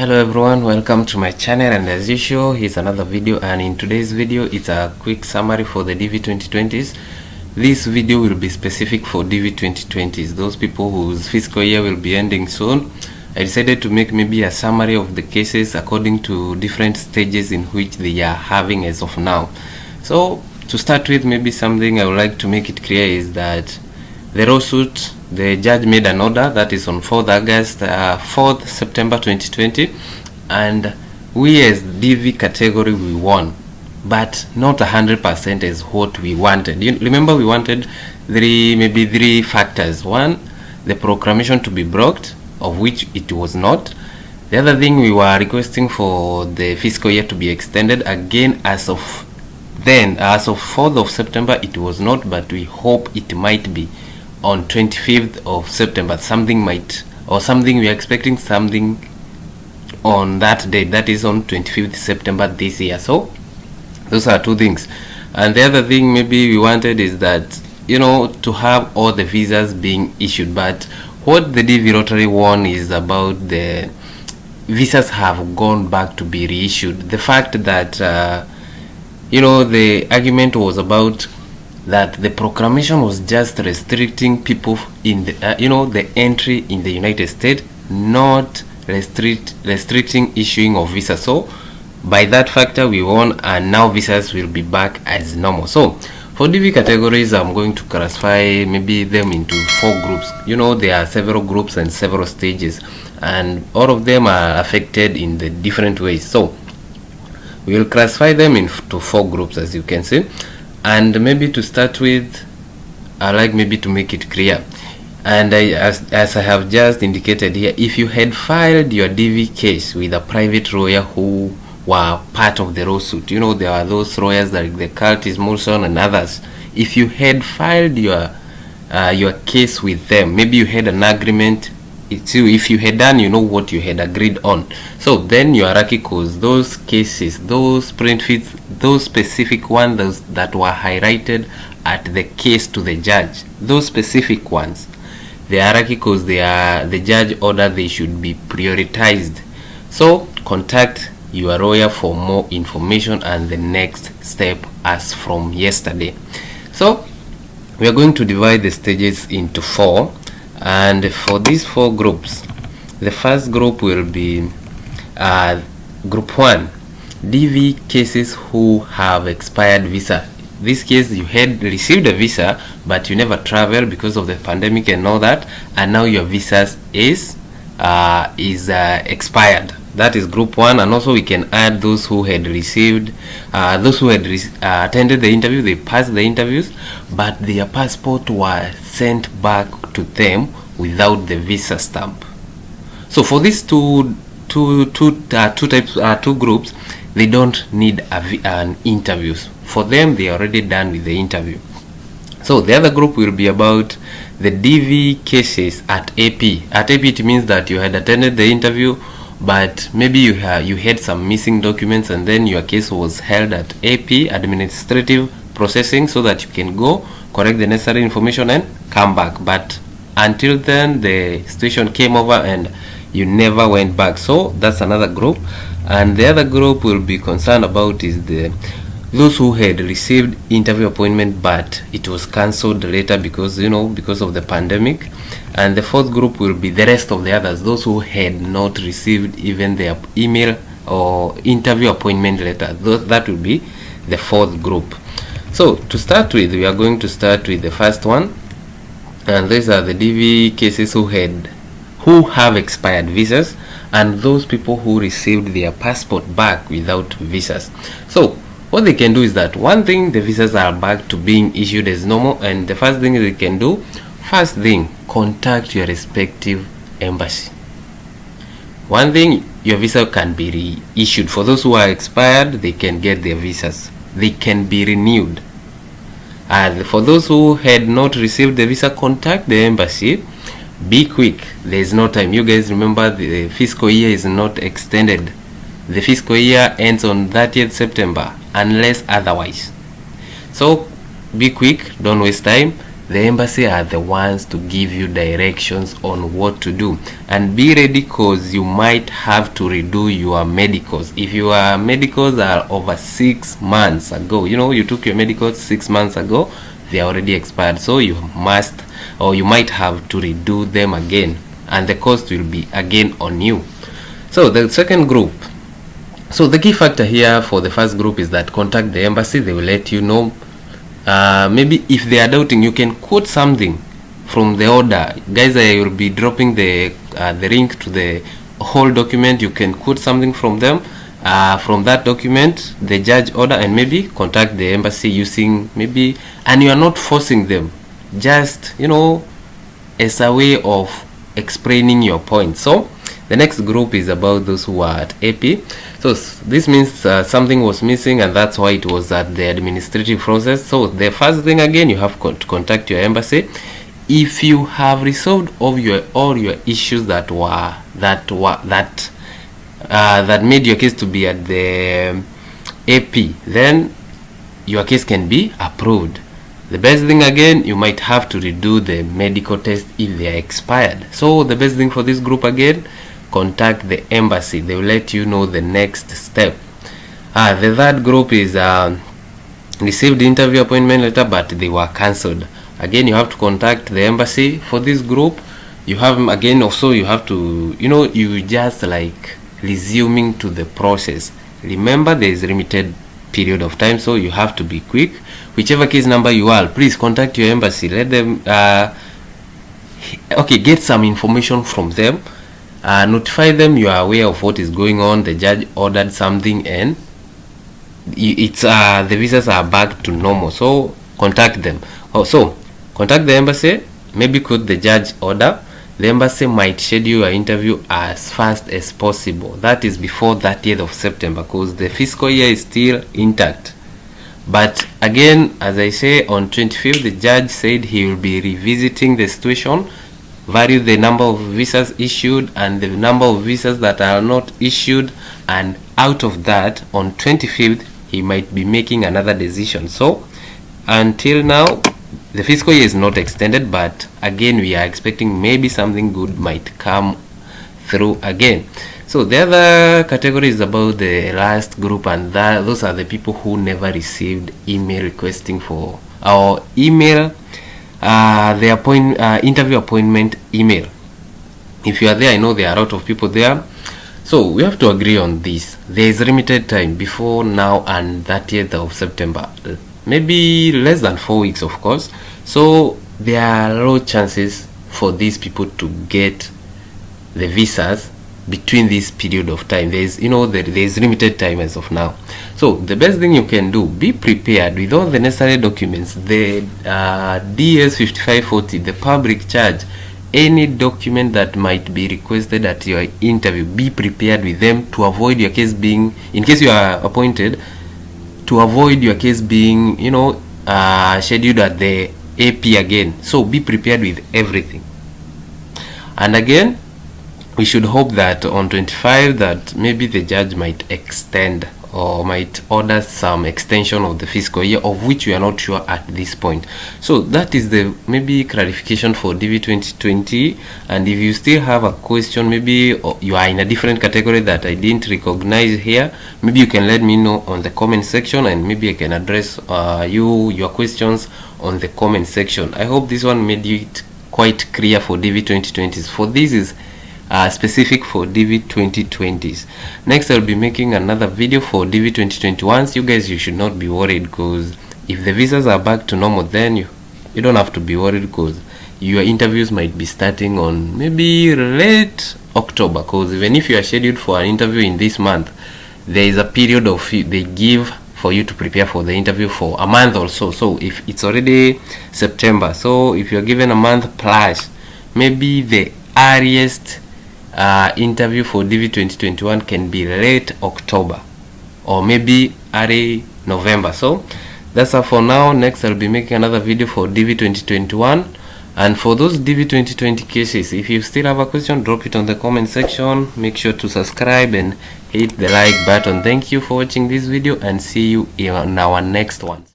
Hello everyone, welcome to my channel, and as usual here's another video. And in today's video it's a quick summary for the DV 2020s. This video will be specific for DV 2020s, those people whose fiscal year will be ending soon. I decided to make maybe a summary of the cases according to different stages in which they are having as of now. So to start with, maybe something I would like to make it clear is that the lawsuit, the judge made an order that is on 4th September 2020, and we as DV category we won, but not 100% as what we wanted. You remember we wanted three factors. One, the proclamation to be blocked, of which it was not. The other thing, we were requesting for the fiscal year to be extended. Again, as of 4th of September it was not, but we hope it might be on 25th of September. We are expecting something on that date, that is on 25th September this year. So those are two things. And the other thing maybe we wanted is that, you know, to have all the visas being issued. But what the DV Rotary won is about the visas have gone back to be reissued. The fact that the argument was about that the proclamation was just restricting people in the the entry in the United States, not restricting issuing of visas. So by that factor we won, and now visas will be back as normal. So for DV categories, I'm going to classify maybe them into 4 groups. There are several groups and several stages, and all of them are affected in the different ways. So we will classify them into 4 groups, as you can see. And maybe to start with, I like maybe to make it clear, and as I have just indicated here, if you had filed your DV case with a private lawyer who were part of the lawsuit, there are those lawyers like the Curtis, Mulson and others. If you had filed your case with them, maybe you had an agreement. If you had done what you had agreed on, so then you are lucky, because those cases, those plaintiffs, those specific ones, those that were highlighted at the case to the judge, those specific ones, they are lucky because the judge ordered they should be prioritized. So contact your lawyer for more information and the next step as from yesterday. So we are going to divide the stages into 4. And for these 4 groups, the first group will be group 1, DV cases who have expired visa. This case, you had received a visa but you never traveled because of the pandemic and all that, and now your visa is expired. That is group 1. And also we can add those who had received, attended the interview, they passed the interviews, but their passport was sent back to them without the visa stamp. So for these two groups, they don't need an interviews. For them, they are already done with the interview. So the other group will be about the DV cases at AP. At AP, it means that you had attended the interview, but maybe you had some missing documents, and then your case was held at AP, administrative processing, so that you can go correct the necessary information and come back. But until then, the situation came over and you never went back. So that's another group. And the other group will be concerned about is those who had received interview appointment but it was cancelled later because of the pandemic. And the 4th group will be the rest of the others, those who had not received even their email or interview appointment letter. That will be the 4th group. So to start with, we are going to start with the first one, and these are the DV cases who have expired visas, and those people who received their passport back without visas. So what they can do is that, one thing, the visas are back to being issued as normal, and the first thing they can do, contact your respective embassy. One thing, your visa can be reissued. For those who are expired, they can get their visas, they can be renewed. And for those who had not received the visa, contact the embassy. Be quick, there is no time. You guys remember, the fiscal year is not extended. The fiscal year ends on 30th September unless otherwise. So be quick, don't waste time. the embassy are the ones to give you directions on what to do. And be ready, because you might have to redo your medicals. If your medicals are over 6 months ago, you took your medicals 6 months ago, they are already expired, so you must, or you might have to redo them again, and the cost will be again on you. So the second group, so the key factor here for the first group is that contact the embassy. They will let you know. Maybe if they are doubting, you can quote something from the order. Guys, I will be dropping the link to the whole document. You can quote something from them, from that document, the judge order, and maybe contact the embassy using maybe, and you are not forcing them, just as a way of explaining your point. So the next group is about those who are at AP. So this means something was missing, and that's why it was at the administrative process. So the first thing, again, you have to contact your embassy. If you have resolved all your issues that made your case to be at the AP, then your case can be approved. The best thing, again, you might have to redo the medical test if they are expired. So the best thing for this group, again, contact the embassy. They will let you know the next step. The third group is received interview appointment letter, but they were cancelled. Again, you have to contact the embassy. For this group, you have, again, also you have to, you just like resuming to the process. Remember, there is limited period of time, so you have to be quick. Whichever case number you are, please contact your embassy. Let them get some information from them. Notify them you are aware of what is going on. The judge ordered something, and it's the visas are back to normal, so contact them. So contact the embassy, maybe quote the judge order. The embassy might schedule an interview as fast as possible. That is before 30th of September, because the fiscal year is still intact. But again, as I say, on 25th, the judge said he will be revisiting the situation, value the number of visas issued and the number of visas that are not issued, and out of that, on 25th, he might be making another decision. So until now, the fiscal year is not extended, but again, we are expecting maybe something good might come through again. So the other category is about the last group, and those are the people who never received email requesting for our email, the interview appointment email. If you are there, I know there are a lot of people there. So we have to agree on this. There is limited time before now and 30th of September. Maybe less than 4 weeks, of course. So there are low chances for these people to get the visas between this period of time. There is limited time as of now. So the best thing you can do, be prepared with all the necessary documents, the DS 5540, the public charge, any document that might be requested at your interview. Be prepared with them to avoid your case being, in case you are appointed, to avoid your case being scheduled at the AP again. So be prepared with everything. And again, we should hope that on 25 that maybe the judge might extend or might order some extension of the fiscal year, of which we are not sure at this point. So that is the maybe clarification for DV 2020. And if you still have a question, maybe you are in a different category that I didn't recognize here, maybe you can let me know on the comment section, and maybe I can address your questions on the comment section. I hope this one made it quite clear for DV 2020s. For this is specific for DV 2020s. Next, I'll be making another video for DV 2021s. You guys, you should not be worried, because if the visas are back to normal, then you don't have to be worried, because your interviews might be starting on maybe late October. Because even if you are scheduled for an interview in this month, there is a period of they give for you to prepare for the interview for a month or so. So if it's already September, so if you're given a month plus, maybe the earliest interview for DV 2021 can be late October or maybe early November. So that's all for now. Next, I'll be making another video for DV 2021. And for those DV 2020 cases, if you still have a question, drop it on the comment section. Make sure to subscribe and hit the like button. Thank you for watching this video, and see you in our next one.